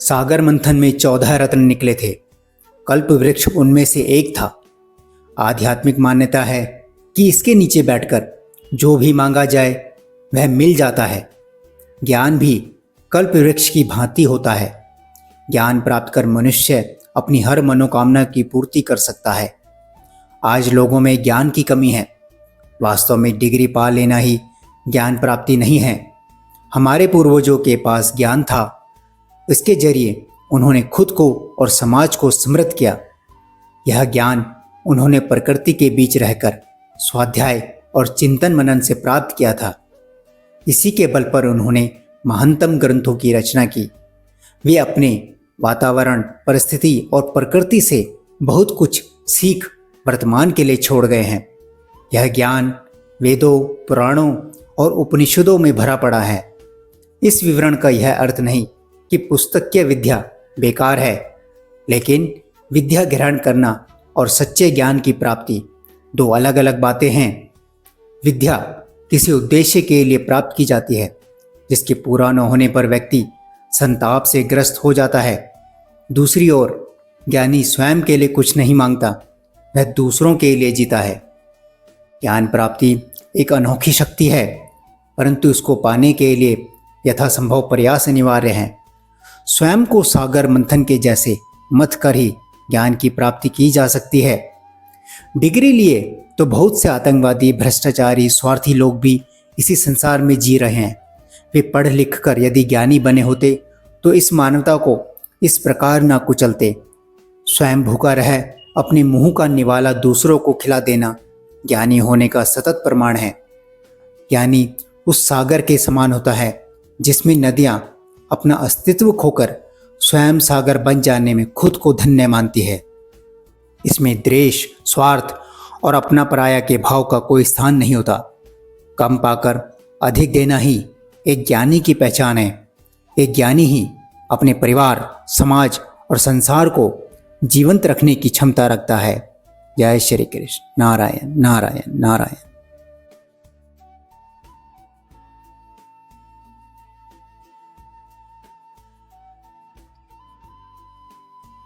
सागर मंथन में 14 रत्न निकले थे। कल्प वृक्ष उनमें से एक था। आध्यात्मिक मान्यता है कि इसके नीचे बैठकर जो भी मांगा जाए वह मिल जाता है। ज्ञान भी कल्प वृक्ष की भांति होता है। ज्ञान प्राप्त कर मनुष्य अपनी हर मनोकामना की पूर्ति कर सकता है। आज लोगों में ज्ञान की कमी है। वास्तव में डिग्री पा लेना ही ज्ञान प्राप्ति नहीं है। हमारे पूर्वजों के पास ज्ञान था। इसके जरिए उन्होंने खुद को और समाज को समृद्ध किया। यह ज्ञान उन्होंने प्रकृति के बीच रहकर स्वाध्याय और चिंतन मनन से प्राप्त किया था। इसी के बल पर उन्होंने महानतम ग्रंथों की रचना की। वे अपने वातावरण, परिस्थिति और प्रकृति से बहुत कुछ सीख वर्तमान के लिए छोड़ गए हैं। यह ज्ञान वेदों, पुराणों और उपनिषदों में भरा पड़ा है। इस विवरण का यह अर्थ नहीं कि पुस्तकीय विद्या बेकार है, लेकिन विद्या ग्रहण करना और सच्चे ज्ञान की प्राप्ति दो अलग अलग बातें हैं। विद्या किसी उद्देश्य के लिए प्राप्त की जाती है, जिसके पूरा न होने पर व्यक्ति संताप से ग्रस्त हो जाता है। दूसरी ओर ज्ञानी स्वयं के लिए कुछ नहीं मांगता, वह दूसरों के लिए जीता है। ज्ञान प्राप्ति एक अनोखी शक्ति है, परंतु इसको पाने के लिए यथासंभव प्रयास अनिवार्य हैं। स्वयं को सागर मंथन के जैसे मथ कर ही ज्ञान की प्राप्ति की जा सकती है। डिग्री लिए तो बहुत से आतंकवादी, भ्रष्टाचारी, स्वार्थी लोग भी इसी संसार में जी रहे हैं। वे पढ़ लिख कर यदि ज्ञानी बने होते तो इस मानवता को इस प्रकार ना कुचलते। स्वयं भूखा रह अपने मुंह का निवाला दूसरों को खिला देना ज्ञानी होने का सतत प्रमाण है। ज्ञानी उस सागर के समान होता है जिसमें नदियां अपना अस्तित्व खोकर स्वयं सागर बन जाने में खुद को धन्य मानती है। इसमें द्वेष, स्वार्थ और अपना पराया के भाव का कोई स्थान नहीं होता। कम पाकर अधिक देना ही एक ज्ञानी की पहचान है। एक ज्ञानी ही अपने परिवार, समाज और संसार को जीवंत रखने की क्षमता रखता है। जय श्री कृष्ण। नारायण नारायण नारायण।